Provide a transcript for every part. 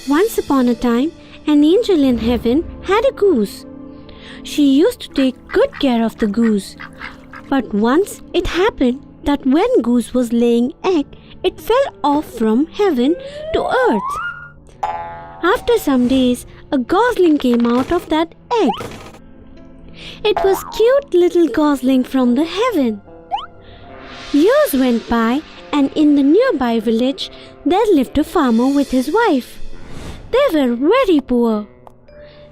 Once upon a time, an angel in heaven had a goose. She used to take good care of the goose. But once it happened that when goose was laying egg, it fell off from heaven to earth. After some days, a gosling came out of that egg. It was cute little gosling from the heaven. Years went by, and in the nearby village, there lived a farmer with his wife. They were very poor.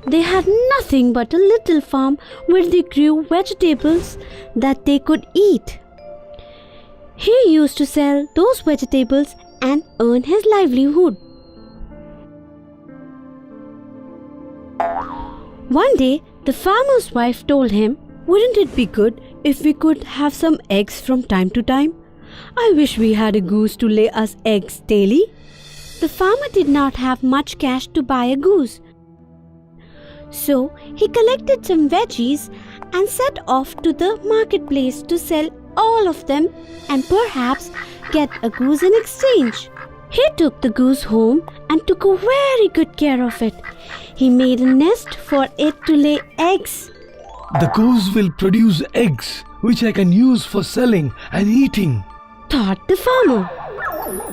They had nothing but a little farm where they grew vegetables that they could eat. He used to sell those vegetables and earn his livelihood. One day, the farmer's wife told him, "Wouldn't it be good if we could have some eggs from time to time? I wish we had a goose to lay us eggs daily." The farmer did not have much cash to buy a goose. So he collected some veggies and set off to the marketplace to sell all of them and perhaps get a goose in exchange. He took the goose home and took a very good care of it. He made a nest for it to lay eggs. The goose will produce eggs which I can use for selling and eating, thought the farmer.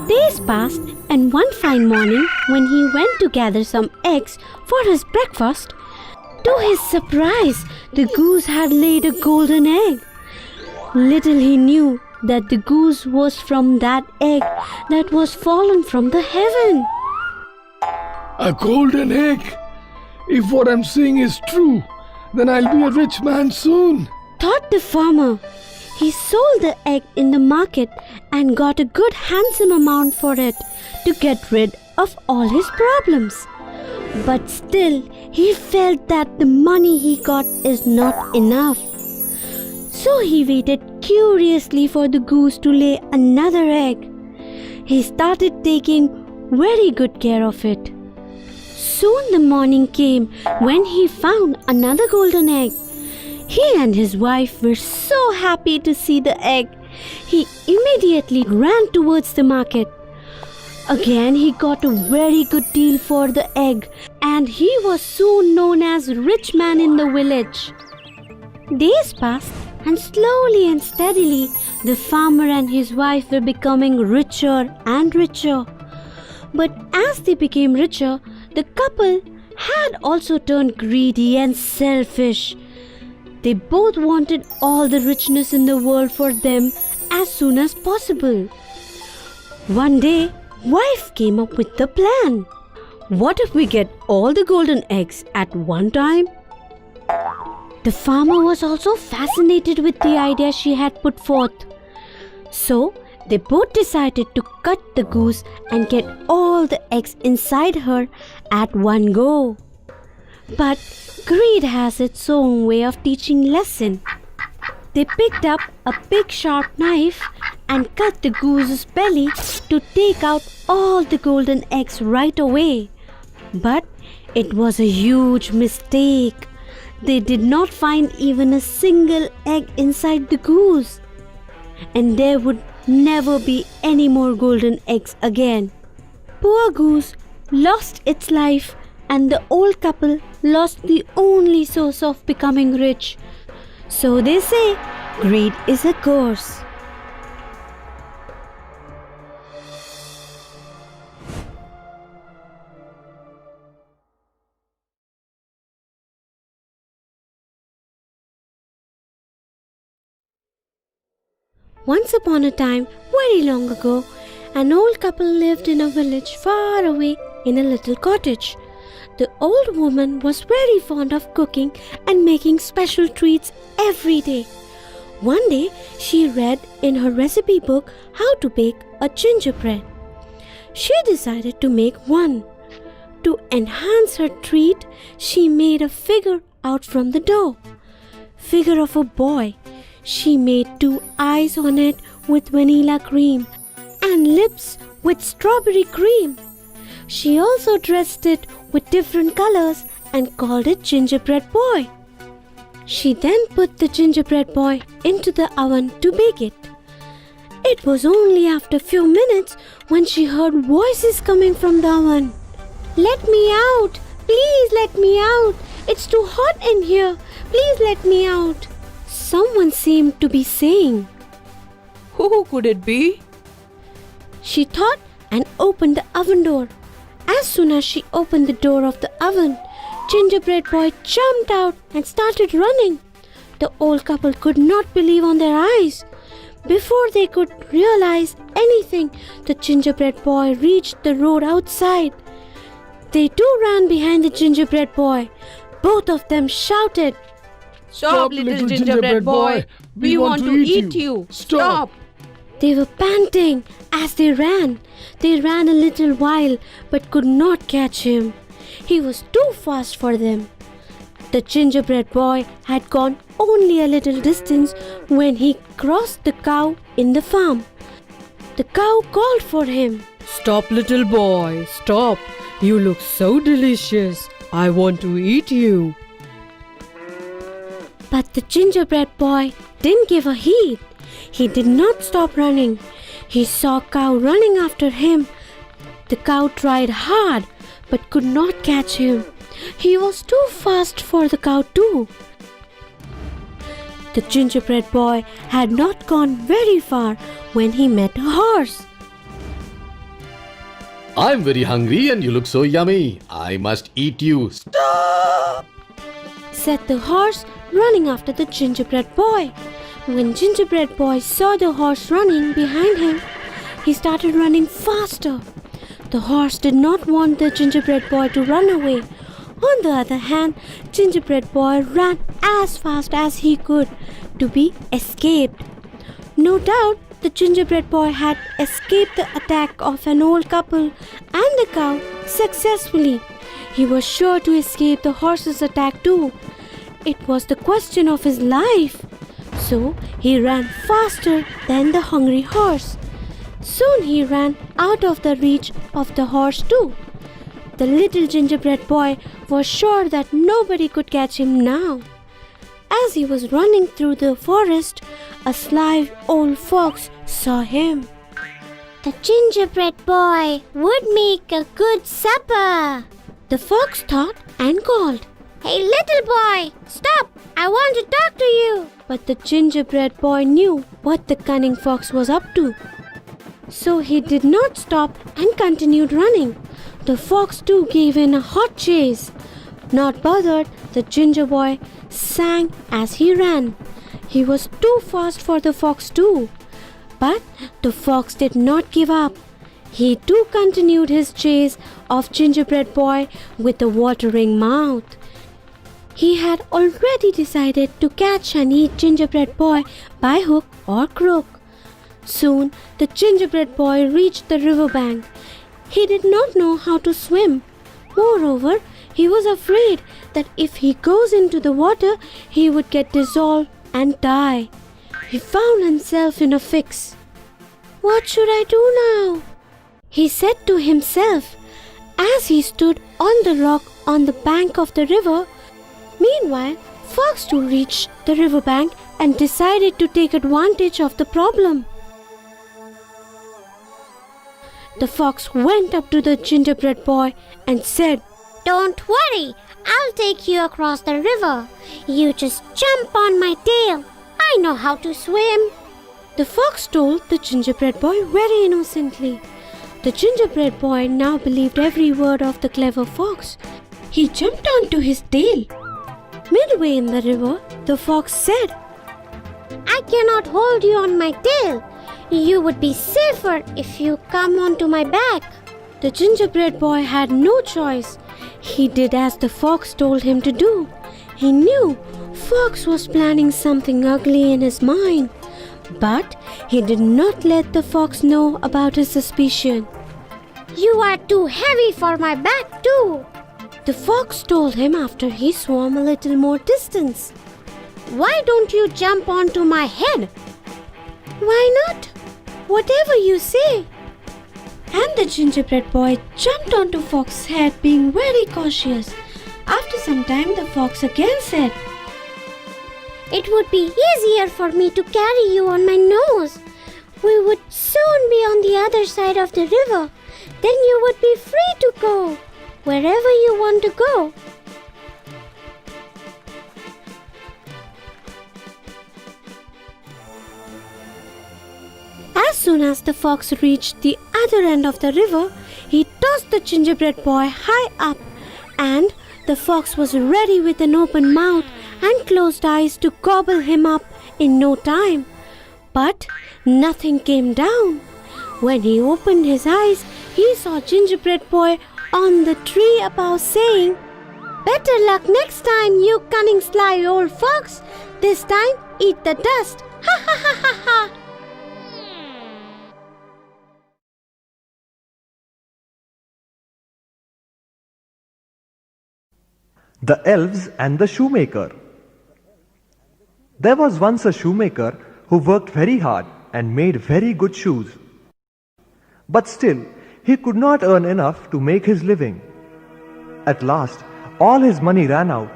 Days passed, and one fine morning, when he went to gather some eggs for his breakfast, to his surprise, the goose had laid a golden egg. Little he knew that the goose was from that egg that was fallen from the heaven. A golden egg! If what I'm saying is true, then I'll be a rich man soon, thought the farmer. He sold the egg in the market and got a good handsome amount for it to get rid of all his problems. But still, he felt that the money he got is not enough. So he waited curiously for the goose to lay another egg. He started taking very good care of it. Soon the morning came when he found another golden egg. He and his wife were so happy to see the egg. He immediately ran towards the market. Again he got a very good deal for the egg, and he was soon known as rich man in the village. Days passed, and slowly and steadily the farmer and his wife were becoming richer and richer. But as they became richer, the couple had also turned greedy and selfish. They both wanted all the richness in the world for them as soon as possible. One day, wife came up with the plan. What if we get all the golden eggs at one time? The farmer was also fascinated with the idea she had put forth. So, they both decided to cut the goose and get all the eggs inside her at one go. But greed has its own way of teaching lesson. They picked up a big sharp knife and cut the goose's belly to take out all the golden eggs right away. But it was a huge mistake. They did not find even a single egg inside the goose. And there would never be any more golden eggs again. Poor goose lost its life, and the old couple lost the only source of becoming rich. So they say, greed is a curse. Once upon a time, very long ago, an old couple lived in a village far away in a little cottage. The old woman was very fond of cooking and making special treats every day. One day, she read in her recipe book how to bake a gingerbread. She decided to make one. To enhance her treat, she made a figure out from the dough. Figure of a boy. She made 2 eyes on it with vanilla cream and lips with strawberry cream. She also dressed it with different colors and called it Gingerbread Boy. She then put the gingerbread boy into the oven to bake it. It was only after a few minutes when she heard voices coming from the oven. Let me out! Please let me out! It's too hot in here! Please let me out! Someone seemed to be saying. Who could it be? She thought and opened the oven door. As soon as she opened the door of the oven, Gingerbread Boy jumped out and started running. The old couple could not believe on their eyes. Before they could realize anything, the Gingerbread Boy reached the road outside. They too ran behind the Gingerbread Boy. Both of them shouted, Stop, little gingerbread boy! We want to eat you! Stop! They were panting as they ran. They ran a little while but could not catch him. He was too fast for them. The gingerbread boy had gone only a little distance when he crossed the cow in the farm. The cow called for him. Stop, little boy! Stop! You look so delicious! I want to eat you! But the gingerbread boy didn't give a heed. He did not stop running. He saw a cow running after him. The cow tried hard but could not catch him. He was too fast for the cow too. The gingerbread boy had not gone very far when he met a horse. I'm very hungry and you look so yummy. I must eat you. Stop! Said the horse, running after the gingerbread boy. When gingerbread boy saw the horse running behind him, he started running faster. The horse did not want the gingerbread boy to run away. On the other hand, gingerbread boy ran as fast as he could to be escaped. No doubt, the gingerbread boy had escaped the attack of an old couple and the cow successfully. He was sure to escape the horse's attack too. It was the question of his life. So he ran faster than the hungry horse. Soon he ran out of the reach of the horse too. The little gingerbread boy was sure that nobody could catch him now. As he was running through the forest, a sly old fox saw him. The gingerbread boy would make a good supper. The fox thought and called. Hey, little boy, stop! I want to talk to you. But the gingerbread boy knew what the cunning fox was up to. So he did not stop and continued running. The fox too gave in a hot chase. Not bothered, the ginger boy sang as he ran. He was too fast for the fox too. But the fox did not give up. He too continued his chase of gingerbread boy with a watering mouth. He had already decided to catch and eat gingerbread boy by hook or crook. Soon the gingerbread boy reached the riverbank. He did not know how to swim. Moreover, he was afraid that if he goes into the water, he would get dissolved and die. He found himself in a fix. What should I do now? He said to himself as he stood on the rock on the bank of the river. Meanwhile, Fox too reached the riverbank and decided to take advantage of the problem. The fox went up to the gingerbread boy and said, Don't worry, I'll take you across the river. You just jump on my tail. I know how to swim. The fox told the gingerbread boy very innocently. The gingerbread boy now believed every word of the clever fox. He jumped onto his tail. Midway in the river, the fox said, I cannot hold you on my tail. You would be safer if you come onto my back. The gingerbread boy had no choice. He did as the fox told him to do. He knew Fox was planning something ugly in his mind, but he did not let the fox know about his suspicion. You are too heavy for my back too. The fox told him after he swam a little more distance. Why don't you jump onto my head? Why not? Whatever you say. And the gingerbread boy jumped onto Fox's head, being very cautious. After some time, the fox again said, It would be easier for me to carry you on my nose. We would soon be on the other side of the river. Then you would be free to go. wherever you want to go. As soon as the fox reached the other end of the river, he tossed the gingerbread boy high up, and the fox was ready with an open mouth and closed eyes to gobble him up in no time. But nothing came down. When he opened his eyes, he saw Gingerbread Boy on the tree above saying, "Better luck next time, you cunning sly old fox. This time, eat the dust. Ha ha ha ha ha." The Elves and the Shoemaker. There was once a shoemaker who worked very hard and made very good shoes. But still, he could not earn enough to make his living. At last, all his money ran out,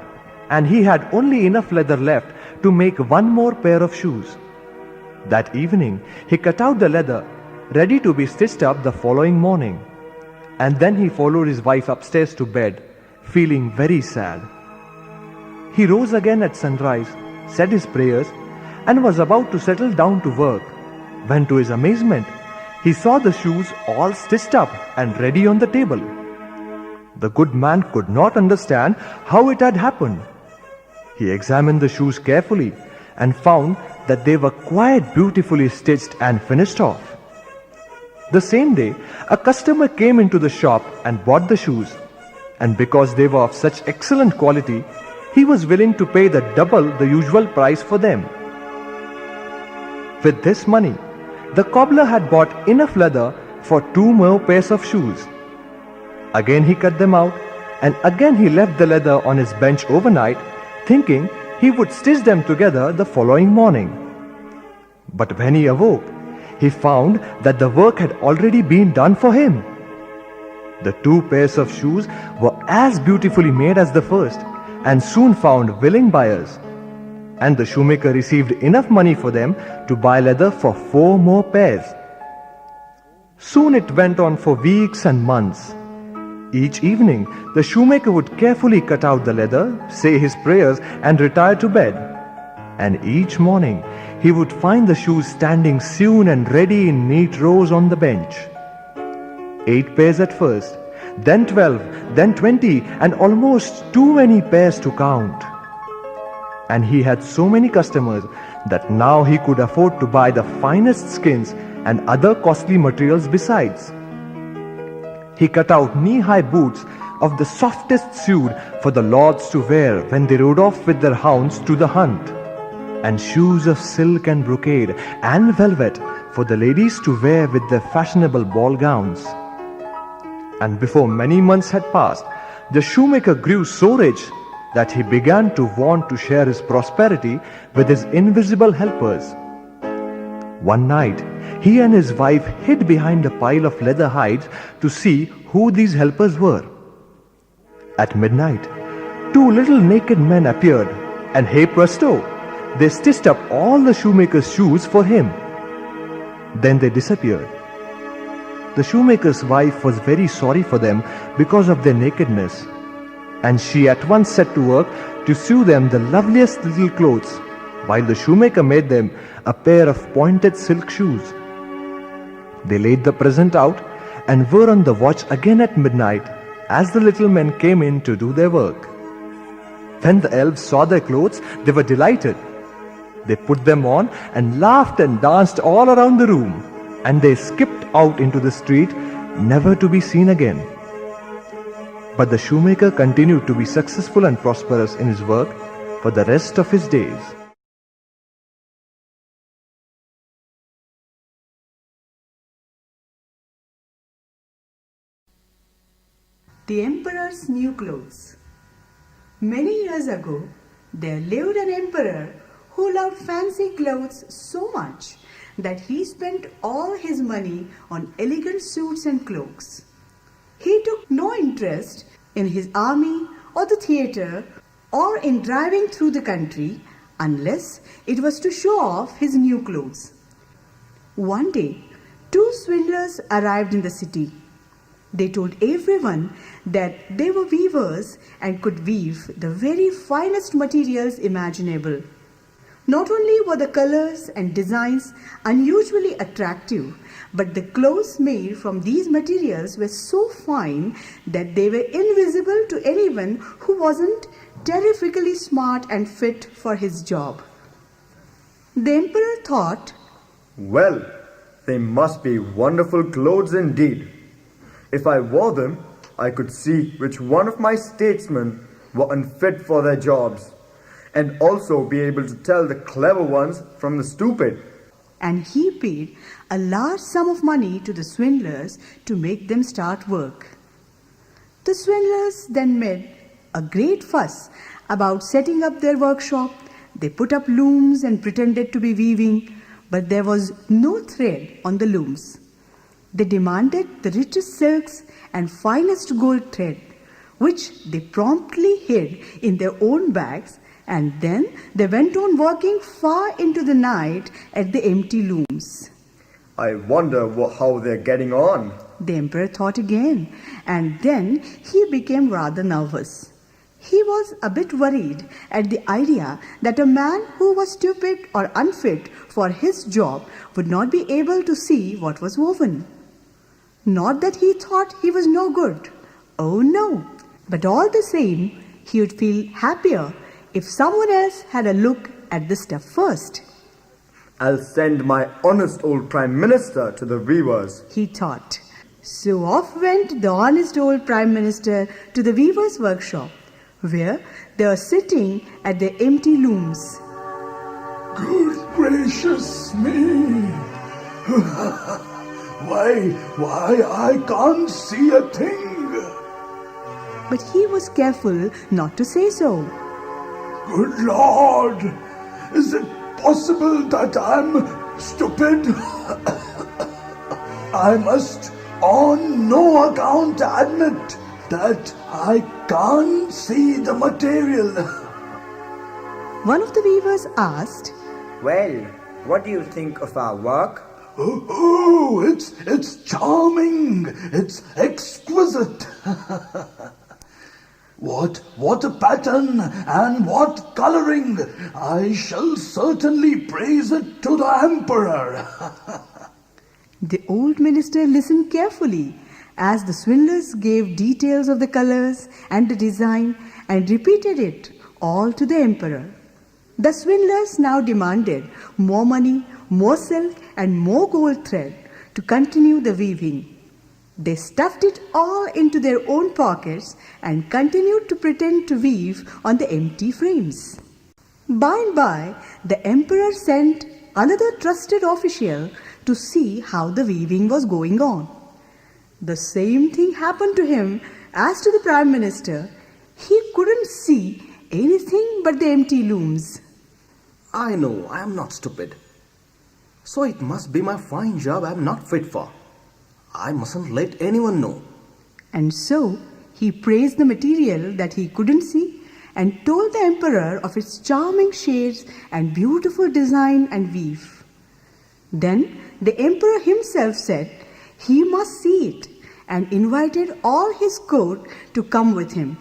and he had only enough leather left to make one more pair of shoes. That evening, he cut out the leather, ready to be stitched up the following morning. And then he followed his wife upstairs to bed, feeling very sad. He rose again at sunrise, said his prayers, and was about to settle down to work, when to his amazement, he saw the shoes all stitched up and ready on the table. The good man could not understand how it had happened. He examined the shoes carefully and found that they were quite beautifully stitched and finished off. The same day, a customer came into the shop and bought the shoes, and because they were of such excellent quality, he was willing to pay the double the usual price for them. With this money, the cobbler had bought enough leather for 2 more pairs of shoes. Again he cut them out, and again he left the leather on his bench overnight, thinking he would stitch them together the following morning. But when he awoke, he found that the work had already been done for him. The 2 pairs of shoes were as beautifully made as the first, and soon found willing buyers. And the shoemaker received enough money for them to buy leather for 4 more pairs. Soon it went on for weeks and months. Each evening, the shoemaker would carefully cut out the leather, say his prayers, and retire to bed. And each morning, he would find the shoes standing sewn and ready in neat rows on the bench. 8 pairs at first, then 12, then 20, and almost too many pairs to count. And he had so many customers that now he could afford to buy the finest skins and other costly materials besides. He cut out knee-high boots of the softest suede for the lords to wear when they rode off with their hounds to the hunt, and shoes of silk and brocade and velvet for the ladies to wear with their fashionable ball gowns. And before many months had passed, the shoemaker grew so rich that he began to want to share his prosperity with his invisible helpers. One night, he and his wife hid behind a pile of leather hides to see who these helpers were. At midnight, 2 little naked men appeared, and hey presto, they stitched up all the shoemaker's shoes for him. Then they disappeared. The shoemaker's wife was very sorry for them because of their nakedness, and she at once set to work to sew them the loveliest little clothes, while the shoemaker made them a pair of pointed silk shoes. They laid the present out and were on the watch again at midnight as the little men came in to do their work. When the elves saw their clothes, they were delighted. They put them on and laughed and danced all around the room, and they skipped out into the street, never to be seen again. But the shoemaker continued to be successful and prosperous in his work for the rest of his days. The Emperor's New Clothes. Many years ago, there lived an emperor who loved fancy clothes so much that he spent all his money on elegant suits and cloaks. He took no interest in his army or the theatre or in driving through the country unless it was to show off his new clothes. One day, 2 swindlers arrived in the city. They told everyone that they were weavers and could weave the very finest materials imaginable. Not only were the colors and designs unusually attractive, but the clothes made from these materials were so fine that they were invisible to anyone who wasn't terrifically smart and fit for his job. The emperor thought, Well, they must be wonderful clothes indeed. If I wore them, I could see which one of my statesmen were unfit for their jobs, and also be able to tell the clever ones from the stupid. and he paid a large sum of money to the swindlers to make them start work. The swindlers then made a great fuss about setting up their workshop. They put up looms and pretended to be weaving, but there was no thread on the looms. They demanded the richest silks and finest gold thread, which they promptly hid in their own bags, and then they went on working far into the night at the empty looms. I wonder how they're getting on. The emperor thought again, and then he became rather nervous. He was a bit worried at the idea that a man who was stupid or unfit for his job would not be able to see what was woven. Not that he thought he was no good. Oh no. But all the same, he would feel happier if someone else had a look at the stuff first. I'll send my honest old Prime Minister to the weavers. He thought. So off went the honest old Prime Minister to the weaver's workshop, where they were sitting at the empty looms. Good gracious me! Why, I can't see a thing! But he was careful not to say so. Good Lord! Is it possible that I'm stupid? I must on no account admit that I can't see the material. One of the weavers asked, Well, what do you think of our work? Oh, it's charming. It's exquisite. What a pattern and what coloring! I shall certainly praise it to the emperor. The old minister listened carefully as the swindlers gave details of the colors and the design and repeated it all to the emperor. The swindlers now demanded more money, more silk, and more gold thread to continue the weaving. They stuffed it all into their own pockets and continued to pretend to weave on the empty frames. By and by, the emperor sent another trusted official to see how the weaving was going on. The same thing happened to him as to the Prime Minister. He couldn't see anything but the empty looms. I know I am not stupid. So it must be my fine job I am not fit for. I mustn't let anyone know. And so he praised the material that he couldn't see and told the emperor of its charming shades and beautiful design and weave. Then the emperor himself said he must see it and invited all his court to come with him.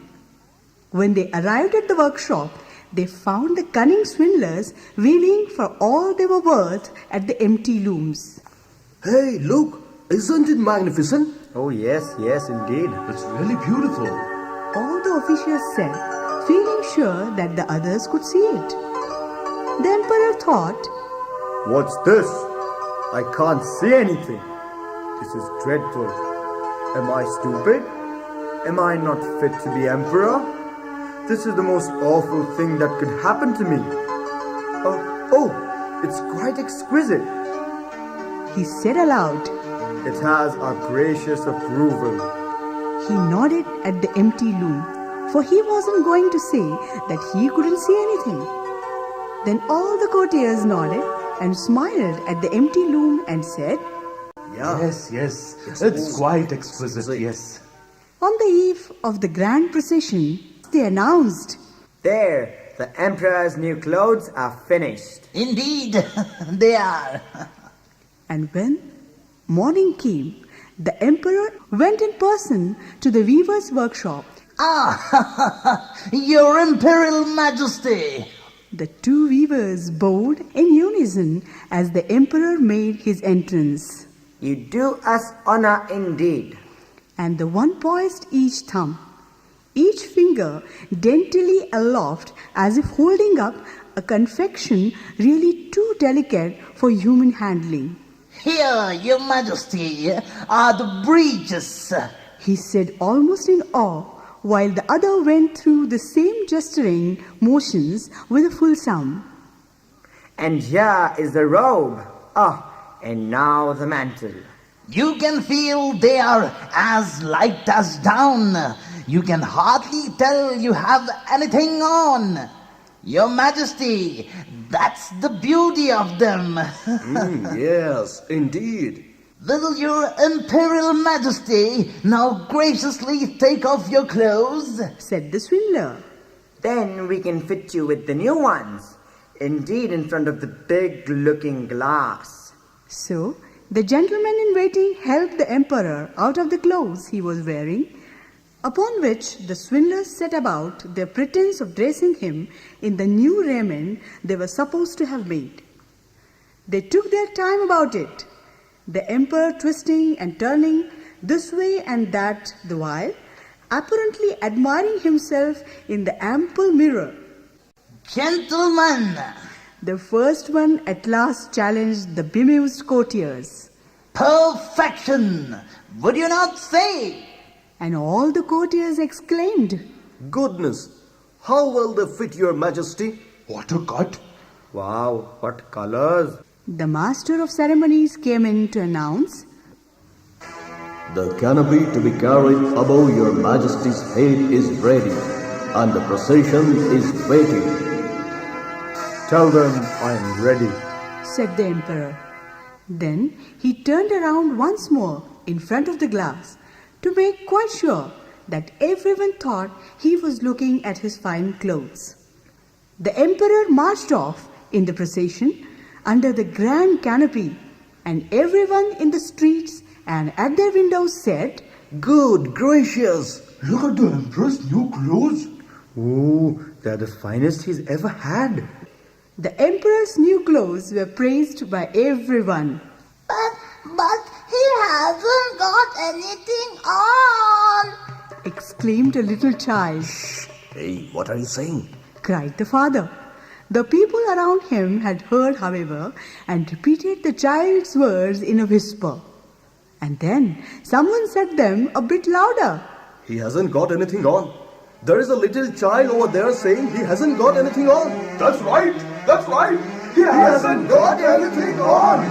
When they arrived at the workshop, they found the cunning swindlers weaving for all they were worth at the empty looms. Hey, look! Isn't it magnificent? Oh, yes, indeed. It's really beautiful. All the officials said, feeling sure that the others could see it. The emperor thought, What's this? I can't see anything. This is dreadful. Am I stupid? Am I not fit to be emperor? This is the most awful thing that could happen to me. Oh, it's quite exquisite. he said aloud. It has our gracious approval. He nodded at the empty loom, for he wasn't going to say that he couldn't see anything. Then all the courtiers nodded and smiled at the empty loom and said, Yes, it's quite exquisite, yes. On the eve of the grand procession, they announced, There, the emperor's new clothes are finished. Indeed, they are. and when morning came, The emperor went in person to the weaver's workshop. Ah, Your Imperial Majesty! The two weavers bowed in unison as the emperor made his entrance. You do us honor indeed. And the one poised each thumb, each finger daintily aloft as if holding up a confection really too delicate for human handling. Here, Your Majesty, are the breeches. He said almost in awe, while the other went through the same gesturing motions with a full sum. And here is the robe. Oh, and now the mantle. You can feel they are as light as down. You can hardly tell you have anything on. Your Majesty, that's the beauty of them. Yes, indeed. Will Your Imperial Majesty now graciously take off your clothes? Said the swindler. Then we can fit you with the new ones. Indeed, in front of the big looking glass. So the gentleman in waiting helped the emperor out of the clothes he was wearing, upon which the swindlers set about their pretense of dressing him in the new raiment they were supposed to have made. They took their time about it, the emperor twisting and turning this way and that the while, apparently admiring himself in the ample mirror. Gentlemen, The first one at last challenged the bemused courtiers. Perfection, would you not say? And all the courtiers exclaimed, Goodness, how well they fit, Your Majesty. What a cut! Wow, what colors! The master of ceremonies came in to announce, The canopy to be carried above Your Majesty's head is ready, and the procession is waiting. Tell them I am ready. said the emperor. Then he turned around once more in front of the glass to make quite sure that everyone thought he was looking at his fine clothes. The emperor marched off in the procession under the grand canopy, and everyone in the streets and at their windows said, Good gracious! Look at the Emperor's new clothes. Oh, they're the finest he's ever had. The emperor's new clothes were praised by everyone. But he hasn't got anything on, Exclaimed a little child. Hey, what are you saying? Cried the father. The people around him had heard, however, and repeated the child's words in a whisper. And then someone said them a bit louder. He hasn't got anything on. There is a little child over there saying he hasn't got anything on. That's right! That's right! He hasn't got anything on!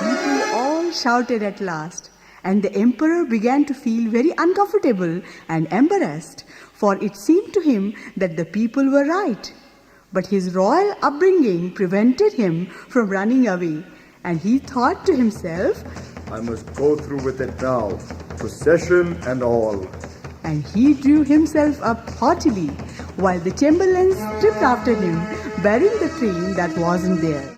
People all shouted at last, and the emperor began to feel very uncomfortable and embarrassed, for it seemed to him that the people were right. But his royal upbringing prevented him from running away, and he thought to himself, I must go through with it now, procession and all. and he drew himself up haughtily, while the chamberlains tripped after him, bearing the train that wasn't there.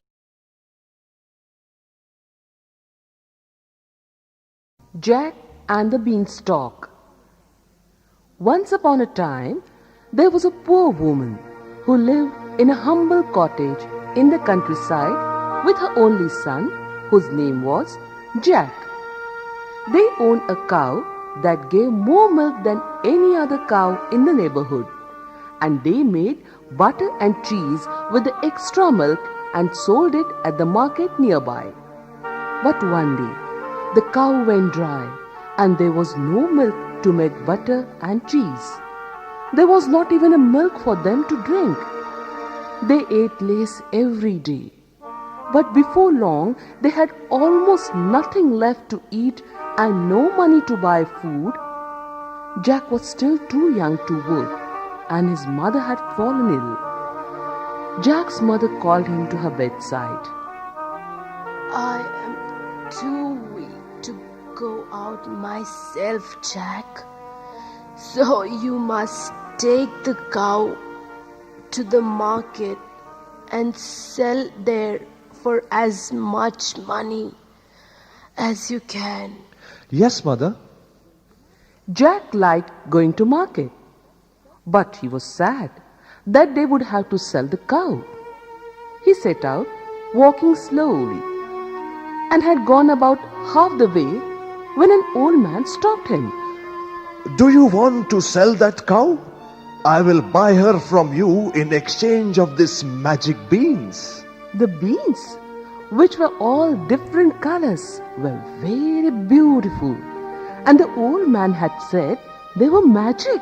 Jack and the Beanstalk. Once upon a time, there was a poor woman who lived in a humble cottage in the countryside with her only son, whose name was Jack. They owned a cow that gave more milk than any other cow in the neighborhood, and they made butter and cheese with the extra milk and sold it at the market nearby. But one day, the cow went dry, and there was no milk to make butter and cheese. There was not even a milk for them to drink. They ate less every day. But before long, they had almost nothing left to eat and no money to buy food. Jack was still too young to work, and his mother had fallen ill. Jack's mother called him to her bedside. I am too weak to go out myself, Jack. So you must take the cow to the market and sell there for as much money as you can. Yes, mother. Jack liked going to market, but he was sad that they would have to sell the cow. He set out, walking slowly, and had gone about half the way when an old man stopped him. Do you want to sell that cow? I will buy her from you in exchange of these magic beans. The beans, which were all different colors, were very beautiful, and the old man had said they were magic.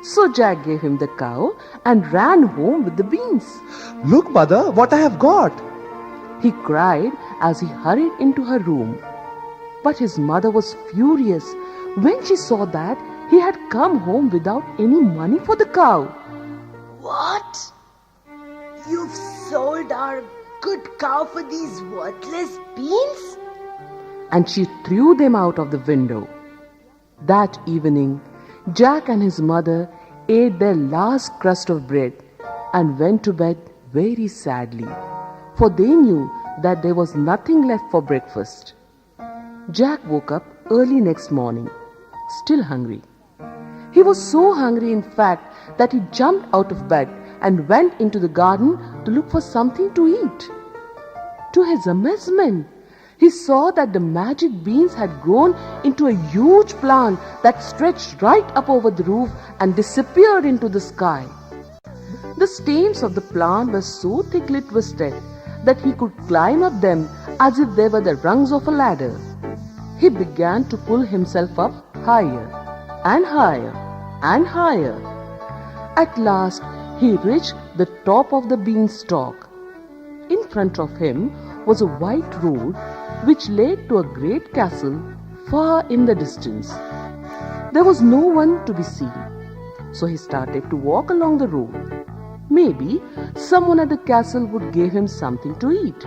So Jack gave him the cow and ran home with the beans. Look, mother, what I have got! He cried as he hurried into her room. But his mother was furious when she saw that he had come home without any money for the cow. What? You've sold our good cow for these worthless beans? And she threw them out of the window. That evening, Jack and his mother ate their last crust of bread and went to bed very sadly, for they knew that there was nothing left for breakfast. Jack woke up early next morning, still hungry. He was so hungry, in fact, that he jumped out of bed and went into the garden to look for something to eat. To his amazement, he saw that the magic beans had grown into a huge plant that stretched right up over the roof and disappeared into the sky. The stems of the plant were so thickly twisted that he could climb up them as if they were the rungs of a ladder. He began to pull himself up higher and higher and higher. At last, he reached the top of the beanstalk. In front of him was a white road which led to a great castle far in the distance. There was no one to be seen, so he started to walk along the road. Maybe someone at the castle would give him something to eat.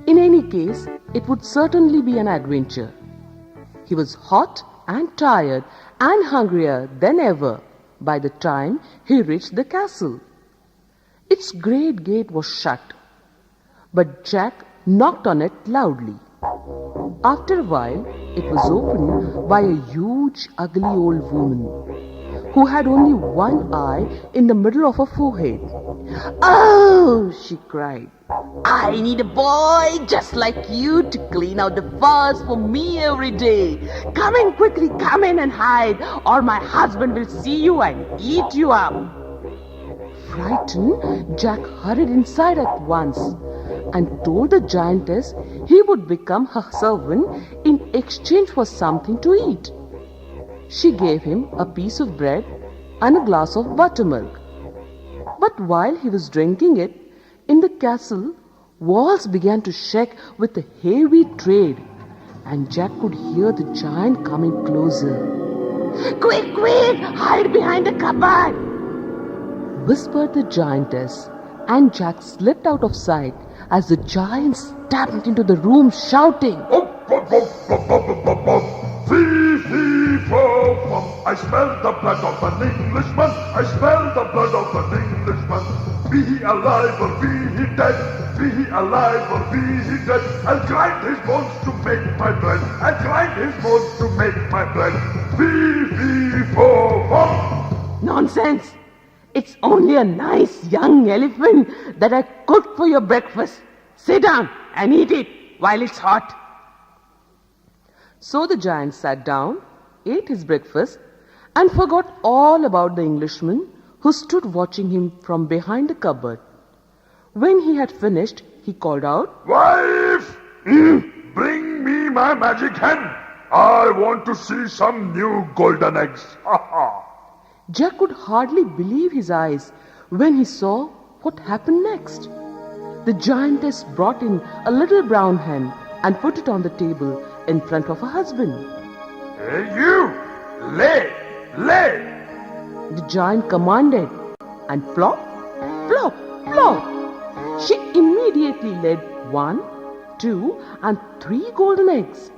In any case, it would certainly be an adventure. He was hot and tired and hungrier than ever by the time he reached the castle. Its great gate was shut, but Jack knocked on it loudly. After a while, it was opened by a huge, ugly old woman who had only one eye in the middle of her forehead. Oh, she cried. I need a boy just like you to clean out the furs for me every day. Come in quickly, come in and hide, or my husband will see you and eat you up. Frightened, Jack hurried inside at once and told the giantess he would become her servant in exchange for something to eat. She gave him a piece of bread and a glass of buttermilk. But while he was drinking it, in the castle, walls began to shake with a heavy tread, and Jack could hear the giant coming closer. Quick, quick, hide behind the cupboard, whispered the giantess, and Jack slipped out of sight as the giant stepped into the room shouting, I smell the blood of an Englishman. I smell the blood of an Englishman. Be he alive or be he dead. Be he alive or be he dead. I'll grind his bones to make my bread. I'll grind his bones to make my bread. Fee-fee-fo-fum. Nonsense! It's only a nice young elephant that I cooked for your breakfast. Sit down and eat it while it's hot. So the giant sat down, ate his breakfast, and forgot all about the Englishman who stood watching him from behind the cupboard. When he had finished, he called out, Wife! Bring me my magic hen. I want to see some new golden eggs. Jack could hardly believe his eyes when he saw what happened next. The giantess brought in a little brown hen and put it on the table in front of her husband. Hey, you! Lay! Lay! The giant commanded, and plop, plop, plop. She immediately laid 1, 2, and 3 golden eggs.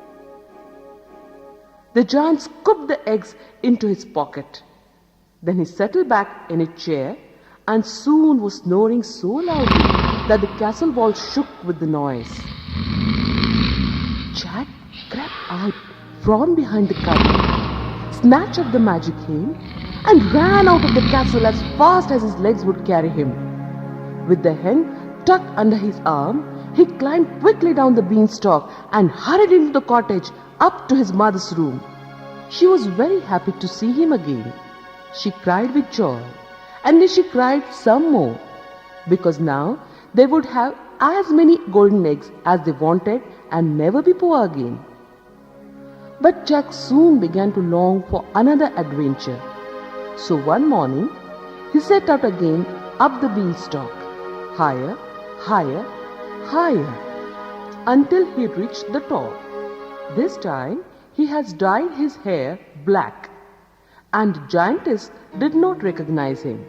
The giant scooped the eggs into his pocket. Then he settled back in a chair and soon was snoring so loudly that the castle walls shook with the noise. Jack crept out from behind the curtain, snatched up the magic cane, and ran out of the castle as fast as his legs would carry him. With the hen tucked under his arm, he climbed quickly down the beanstalk and hurried into the cottage up to his mother's room. She was very happy to see him again. She cried with joy, and then she cried some more, because now they would have as many golden eggs as they wanted and never be poor again. But Jack soon began to long for another adventure. So one morning, he set out again up the beanstalk, higher, higher, higher, until he reached the top. This time, he has dyed his hair black, and the giantess did not recognize him.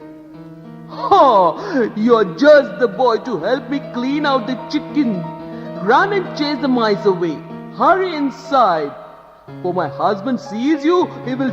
Oh, you're just the boy to help me clean out the chicken. Run and chase the mice away. Hurry inside. For my husband sees you, he will